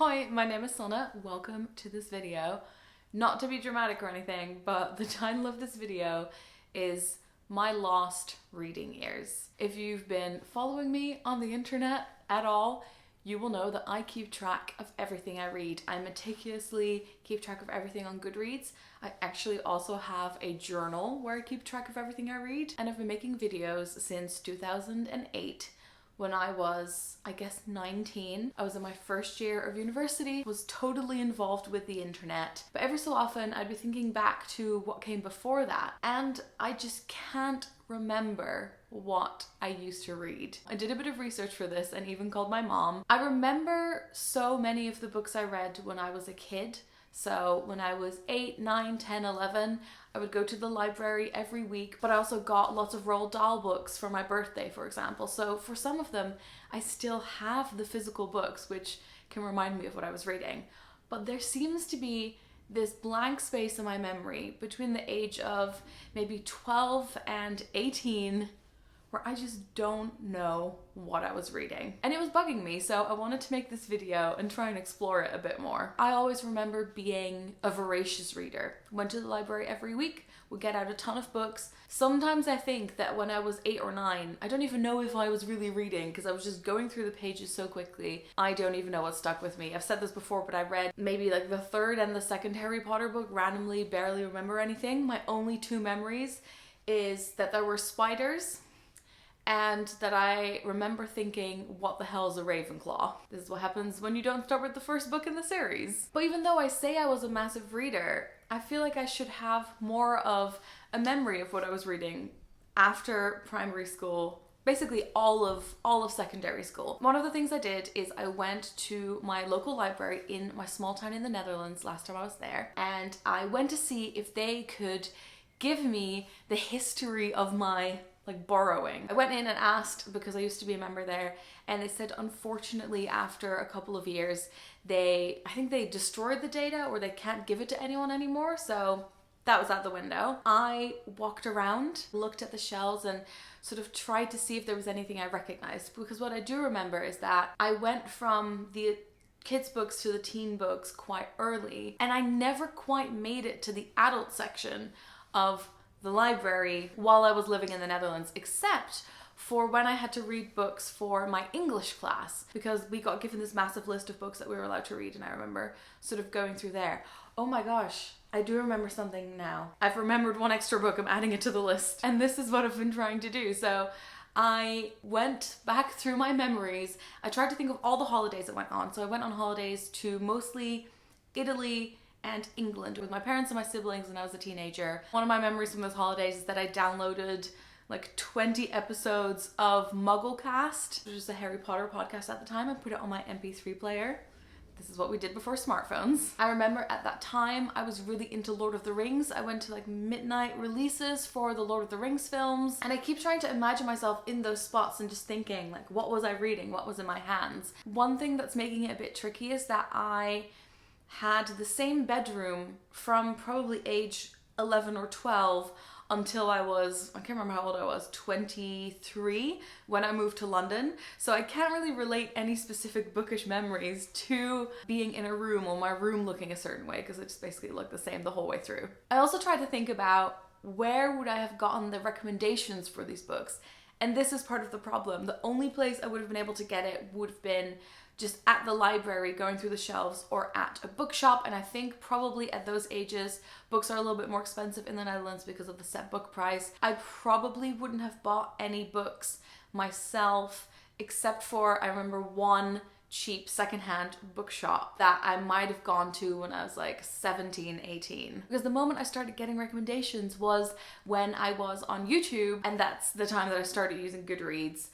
Hi, my name is Sana. Welcome to this video. Not to be dramatic or anything, but the title of this video is My Lost Reading Years. If you've been following me on the internet at all, you will know that I keep track of everything I read. I meticulously keep track of everything on GoodReads. I actually also have a journal where I keep track of everything I read, and I've been making videos since 2008. When I was, 19. I was in my first year of university, was totally involved with the internet. But every so often I'd be thinking back to what came before that, and I just can't remember what I used to read. I did a bit of research for this and even called my mom. I remember so many of the books I read when I was a kid. So when I was 8, 9, 10, 11, I would go to the library every week, but I also got lots of Roald Dahl books for my birthday, for example. So for some of them, I still have the physical books, which can remind me of what I was reading. But there seems to be this blank space in my memory between the age of maybe 12 and 18 where I just don't know what I was reading. And it was bugging me, so I wanted to make this video and try and explore it a bit more. I always remember being a voracious reader. Went to the library every week, would get out a ton of books. Sometimes I think that when I was 8 or 9, I don't even know if I was really reading because I was just going through the pages so quickly. I don't even know what stuck with me. I've said this before, but I read maybe like the third and the second Harry Potter book randomly, barely remember anything. My only two memories is that there were spiders and that I remember thinking, what the hell is a Ravenclaw? This is what happens when you don't start with the first book in the series. But even though I say I was a massive reader, I feel like I should have more of a memory of what I was reading after primary school, basically all of secondary school. One of the things I did is I went to my local library in my small town in the Netherlands last time I was there, and I went to see if they could give me the history of my borrowing. I went in and asked because I used to be a member there, and they said unfortunately after a couple of years I think they destroyed the data or they can't give it to anyone anymore, so that was out the window. I walked around, looked at the shelves and sort of tried to see if there was anything I recognized, because what I do remember is that I went from the kids books to the teen books quite early, and I never quite made it to the adult section of the library while I was living in the Netherlands, except for when I had to read books for my English class, because we got given this massive list of books that we were allowed to read, and I remember sort of going through there. Oh my gosh, I do remember something now. I've remembered one extra book, I'm adding it to the list, and this is what I've been trying to do. So I went back through my memories. I tried to think of all the holidays that went on. So I went on holidays to mostly Italy and England with my parents and my siblings when I was a teenager. One of my memories from those holidays is that I downloaded like 20 episodes of Mugglecast, which was a Harry Potter podcast at the time. I put it on my MP3 player. This is what we did before smartphones. I remember at that time I was really into Lord of the Rings. I went to like midnight releases for the Lord of the Rings films, and I keep trying to imagine myself in those spots and just thinking like, what was I reading? What was in my hands? One thing that's making it a bit tricky is that I had the same bedroom from probably age 11 or 12 until I can't remember how old I was, 23 when I moved to London. So I can't really relate any specific bookish memories to being in a room or my room looking a certain way, because it just basically looked the same the whole way through. I also tried to think about where would I have gotten the recommendations for these books. And this is part of the problem. The only place I would have been able to get it would have been just at the library, going through the shelves, or at a bookshop. And I think probably at those ages, books are a little bit more expensive in the Netherlands because of the set book price. I probably wouldn't have bought any books myself, except for I remember one cheap secondhand bookshop that I might have gone to when I was like 17, 18. Because the moment I started getting recommendations was when I was on YouTube, and that's the time that I started using GoodReads.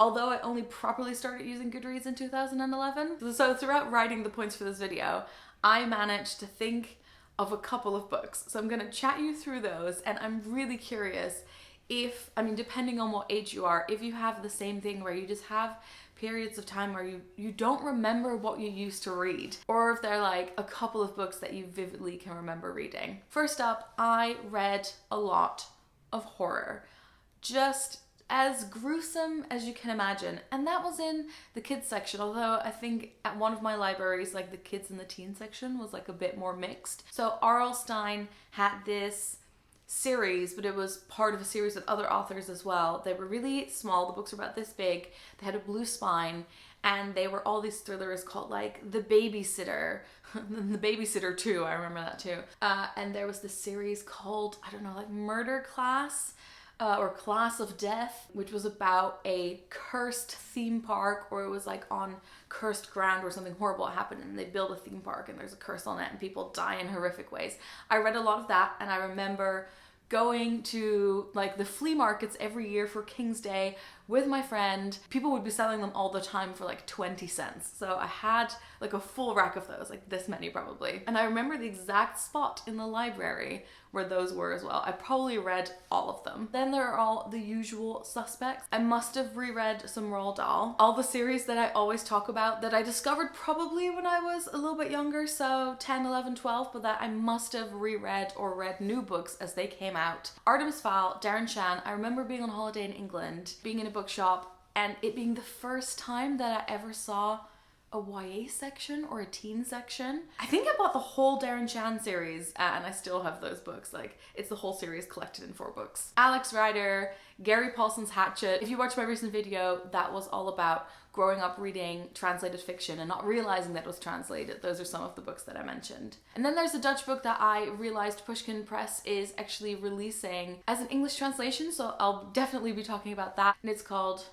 Although I only properly started using GoodReads in 2011. So throughout writing the points for this video, I managed to think of a couple of books. So I'm gonna chat you through those, and I'm really curious if, depending on what age you are, if you have the same thing where you just have periods of time where you don't remember what you used to read, or if they're like a couple of books that you vividly can remember reading. First up, I read a lot of horror. Just as gruesome as you can imagine. And that was in the kids section, although I think at one of my libraries, like the kids and the teen section was like a bit more mixed. So R.L. Stine had this series, but it was part of a series with other authors as well. They were really small, the books were about this big, they had a blue spine, and they were all these thrillers called like The Babysitter, The Babysitter 2, I remember that too. And there was this series called, I don't know, like Murder Class, or Class of Death, which was about a cursed theme park, or it was like on cursed ground where something horrible happened and they build a theme park and there's a curse on it and people die in horrific ways. I read a lot of that, and I remember going to like the flea markets every year for King's Day with my friend. People would be selling them all the time for like 20 cents. So I had like a full rack of those, like this many probably. And I remember the exact spot in the library where those were as well. I probably read all of them. Then there are all the usual suspects. I must have reread some Roald Dahl. All the series that I always talk about that I discovered probably when I was a little bit younger, so 10, 11, 12, but that I must have reread or read new books as they came out. Artemis Fowl, Darren Shan. I remember being on holiday in England, being in a bookshop, and it being the first time that I ever saw a YA section or a teen section. I think I bought the whole Darren Shan series, and I still have those books. Like, it's the whole series collected in 4 books. Alex Rider, Gary Paulson's Hatchet. If you watched my recent video, that was all about growing up reading translated fiction and not realizing that it was translated. Those are some of the books that I mentioned. And then there's a Dutch book that I realized Pushkin Press is actually releasing as an English translation, so I'll definitely be talking about that. And it's called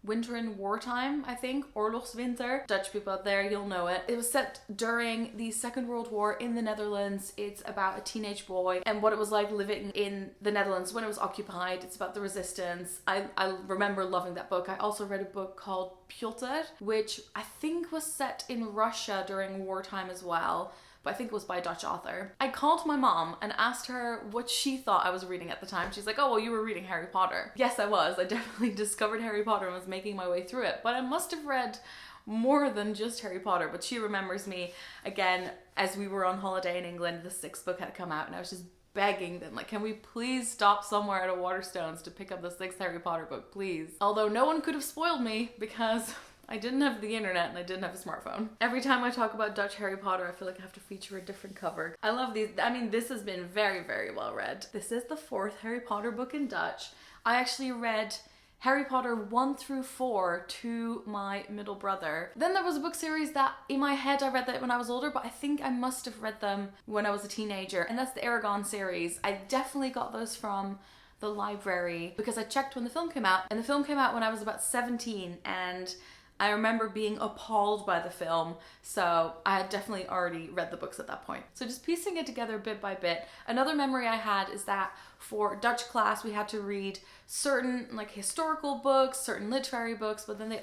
Winter in Wartime, I think, Oorlogswinter. Dutch people out there, you'll know it. It was set during the Second World War in the Netherlands. It's about a teenage boy and what it was like living in the Netherlands when it was occupied. It's about the resistance. I remember loving that book. I also read a book called Piotr, which I think was set in Russia during wartime as well, but I think it was by a Dutch author. I called my mom and asked her what she thought I was reading at the time. She's like, oh, well, you were reading Harry Potter. Yes, I was. I definitely discovered Harry Potter and was making my way through it, but I must have read more than just Harry Potter. But she remembers me, again, as we were on holiday in England, the 6th book had come out, and I was just begging them, like, can we please stop somewhere at a Waterstones to pick up the 6th Harry Potter book, please? Although no one could have spoiled me because I didn't have the internet and I didn't have a smartphone. Every time I talk about Dutch Harry Potter, I feel like I have to feature a different cover. I love these. I mean, this has been very, very well read. This is the 4th Harry Potter book in Dutch. I actually read Harry Potter 1 through 4 to my middle brother. Then there was a book series that in my head I read that when I was older, but I think I must have read them when I was a teenager, and that's the Aragon series. I definitely got those from the library because I checked when the film came out, and the film came out when I was about 17, and I remember being appalled by the film, so I had definitely already read the books at that point. So just piecing it together bit by bit. Another memory I had is that for Dutch class we had to read certain like historical books, certain literary books, but then we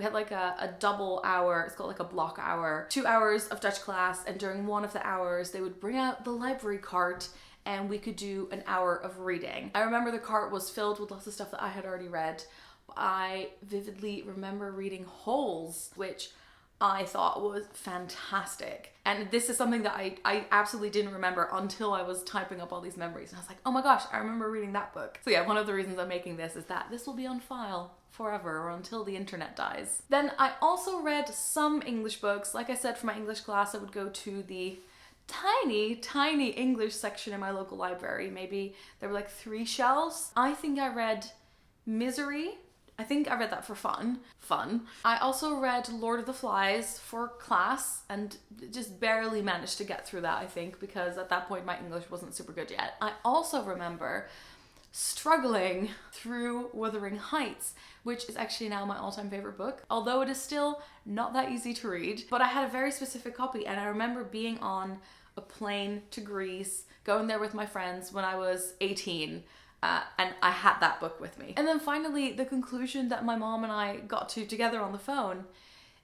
had like a double hour, it's called like a block hour, 2 hours of Dutch class, and during one of the hours they would bring out the library cart and we could do an hour of reading. I remember the cart was filled with lots of stuff that I had already read. I vividly remember reading Holes, which I thought was fantastic. And this is something that I absolutely didn't remember until I was typing up all these memories. And I was like, oh my gosh, I remember reading that book. So yeah, one of the reasons I'm making this is that this will be on file forever or until the internet dies. Then I also read some English books. Like I said, for my English class, I would go to the tiny, tiny English section in my local library. Maybe there were like 3 shelves. I think I read Misery. I think I read that for fun. I also read Lord of the Flies for class and just barely managed to get through that, I think, because at that point my English wasn't super good yet. I also remember struggling through Wuthering Heights, which is actually now my all-time favorite book, although it is still not that easy to read. But I had a very specific copy, and I remember being on a plane to Greece, going there with my friends when I was 18, and I had that book with me. And then finally, the conclusion that my mom and I got to together on the phone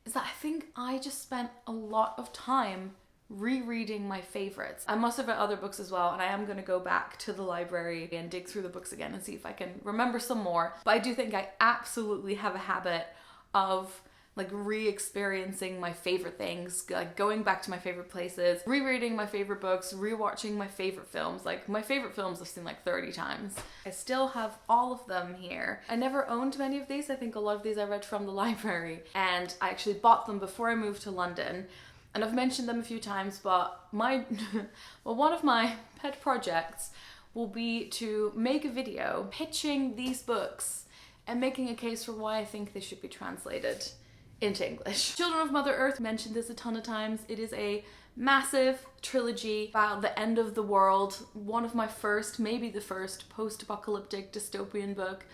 is that I think I just spent a lot of time rereading my favorites. I must have read other books as well, and I am going to go back to the library and dig through the books again and see if I can remember some more. But I do think I absolutely have a habit of like re-experiencing my favorite things, like going back to my favorite places, rereading my favorite books, rewatching my favorite films. Like my favorite films I've seen like 30 times. I still have all of them here. I never owned many of these. I think a lot of these I read from the library, and I actually bought them before I moved to London. And I've mentioned them a few times, but my well, one of my pet projects will be to make a video pitching these books and making a case for why I think they should be translated into English. Children of Mother Earth, mentioned this a ton of times. It is a massive trilogy about the end of the world. One of my first, maybe the first, post-apocalyptic dystopian book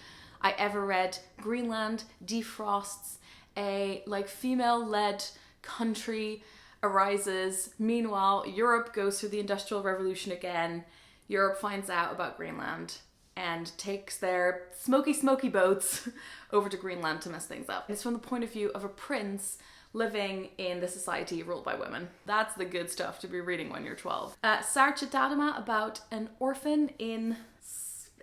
I ever read. Greenland defrosts, a like female-led country arises. Meanwhile, Europe goes through the Industrial Revolution again. Europe finds out about Greenland and takes their smoky boats over to Greenland to mess things up. It's from the point of view of a prince living in the society ruled by women. That's the good stuff to be reading when you're 12. Saartje Tadema, about an orphan in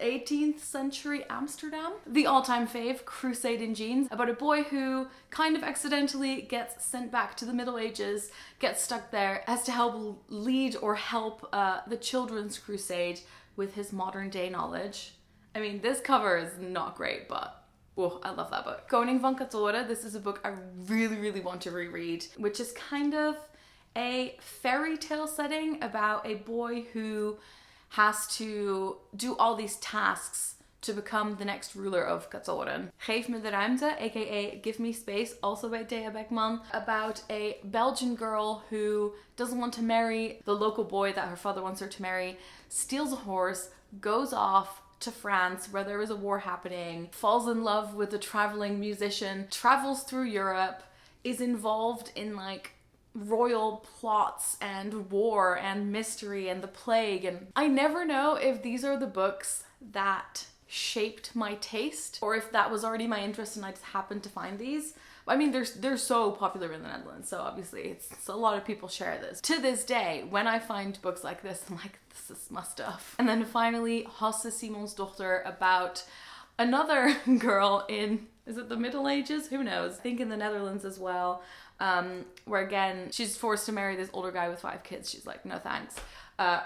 18th century Amsterdam. The all-time fave, Crusade in Jeans, about a boy who kind of accidentally gets sent back to the Middle Ages, gets stuck there, has to help lead or help the children's crusade with his modern day knowledge. I mean, this cover is not great, but oh, I love that book. Koning van Katoren, this is a book I really want to reread, which is kind of a fairy tale setting about a boy who has to do all these tasks to become the next ruler of Katoren. Geef me de ruimte, aka Give Me Space, also by Thea Beckman, about a Belgian girl who doesn't want to marry the local boy that her father wants her to marry, steals a horse, goes off to France where there is a war happening, falls in love with a traveling musician, travels through Europe, is involved in like royal plots and war and mystery and the plague, and I never know if these are the books that shaped my taste or if that was already my interest and I just happened to find these. I mean, they're so popular in the Netherlands, so obviously it's a lot of people share this. To this day, when I find books like this, I'm like, this is my stuff. And then finally, Hasse Simonsdochter, about another girl in, is it the Middle Ages? Who knows? I think in the Netherlands as well. Where again, she's forced to marry this older guy with 5 kids. She's like, no thanks.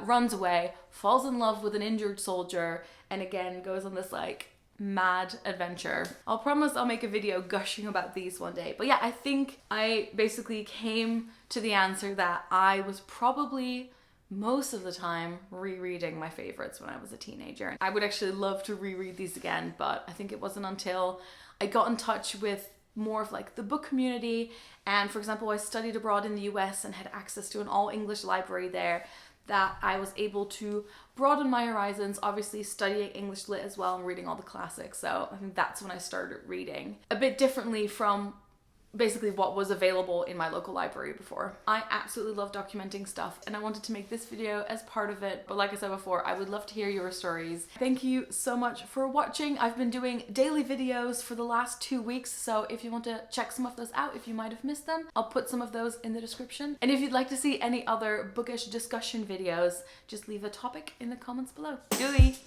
Runs away, falls in love with an injured soldier, and again goes on this like mad adventure. I'll promise I'll make a video gushing about these one day. But yeah, I think I basically came to the answer that I was probably most of the time rereading my favorites when I was a teenager. I would actually love to reread these again, but I think it wasn't until I got in touch with more of like the book community, and for example, I studied abroad in the US and had access to an all English library there, that I was able to broaden my horizons, obviously studying English lit as well and reading all the classics. So I think that's when I started reading a bit differently from basically what was available in my local library before. I absolutely love documenting stuff and I wanted to make this video as part of it, but like I said before, I would love to hear your stories. Thank you so much for watching. I've been doing daily videos for the last 2 weeks, so if you want to check some of those out, if you might have missed them, I'll put some of those in the description. And if you'd like to see any other bookish discussion videos, just leave a topic in the comments below. Doei!